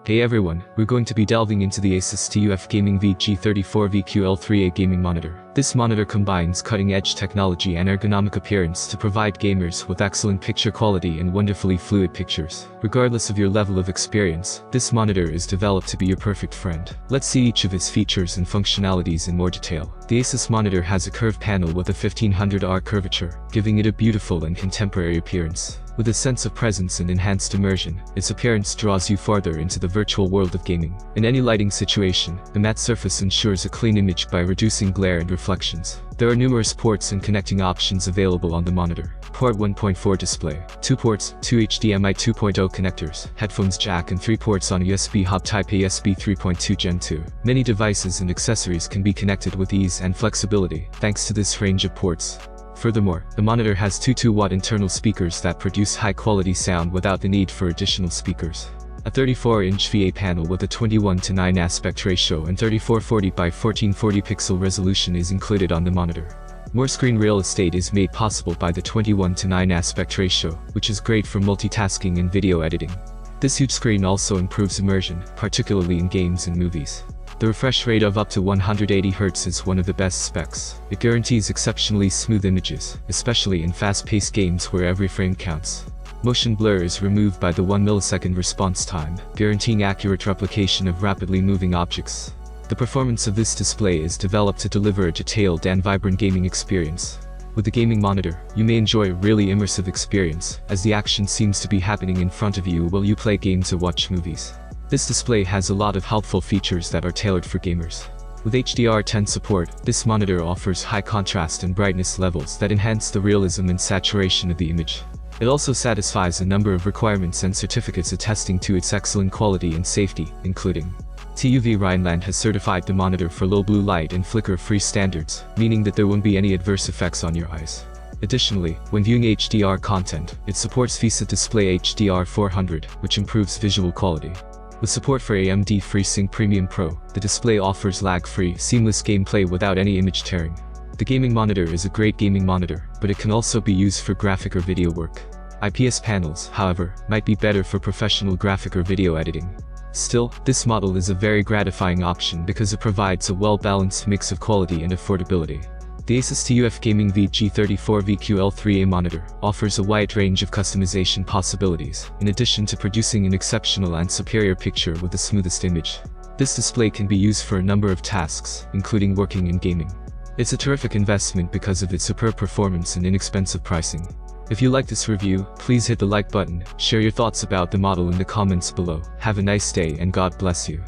Hey everyone, we're going to be delving into the Asus TUF Gaming VG34VQL3A gaming monitor. This monitor combines cutting-edge technology and ergonomic appearance to provide gamers with excellent picture quality and wonderfully fluid pictures. Regardless of your level of experience, this monitor is developed to be your perfect friend. Let's see each of its features and functionalities in more detail. The Asus monitor has a curved panel with a 1500R curvature, giving it a beautiful and contemporary appearance. With a sense of presence and enhanced immersion, its appearance draws you farther into the virtual world of gaming. In any lighting situation, the matte surface ensures a clean image by reducing glare and reflections. There are numerous ports and connecting options available on the monitor. Port 1.4 display, 2 ports, 2 HDMI 2.0 connectors, headphones jack and 3 ports on USB hub Type A USB 3.2 Gen 2. Many devices and accessories can be connected with ease and flexibility, thanks to this range of ports. Furthermore, the monitor has two 2-watt internal speakers that produce high-quality sound without the need for additional speakers. A 34-inch VA panel with a 21:9 aspect ratio and 3440 by 1440 pixel resolution is included on the monitor. More screen real estate is made possible by the 21:9 aspect ratio, which is great for multitasking and video editing. This huge screen also improves immersion, particularly in games and movies. The refresh rate of up to 180 Hz is one of the best specs. It guarantees exceptionally smooth images, especially in fast-paced games where every frame counts. Motion blur is removed by the 1 millisecond response time, guaranteeing accurate replication of rapidly moving objects. The performance of this display is developed to deliver a detailed and vibrant gaming experience. With the gaming monitor, you may enjoy a really immersive experience, as the action seems to be happening in front of you while you play games or watch movies. This display has a lot of helpful features that are tailored for gamers. With HDR10 support, this monitor offers high contrast and brightness levels that enhance the realism and saturation of the image. It also satisfies a number of requirements and certificates attesting to its excellent quality and safety, including TÜV Rheinland has certified the monitor for low blue light and flicker-free standards, meaning that there won't be any adverse effects on your eyes. Additionally, when viewing HDR content, it supports VESA display HDR 400, which improves visual quality. With support for AMD FreeSync Premium Pro, the display offers lag-free, seamless gameplay without any image tearing. The gaming monitor is a great gaming monitor, but it can also be used for graphic or video work. IPS panels, however, might be better for professional graphic or video editing. Still, this model is a very gratifying option because it provides a well-balanced mix of quality and affordability. The Asus TUF Gaming VG34VQL3A monitor offers a wide range of customization possibilities, in addition to producing an exceptional and superior picture with the smoothest image. This display can be used for a number of tasks, including working and gaming. It's a terrific investment because of its superb performance and inexpensive pricing. If you like this review, please hit the like button, share your thoughts about the model in the comments below. Have a nice day and God bless you.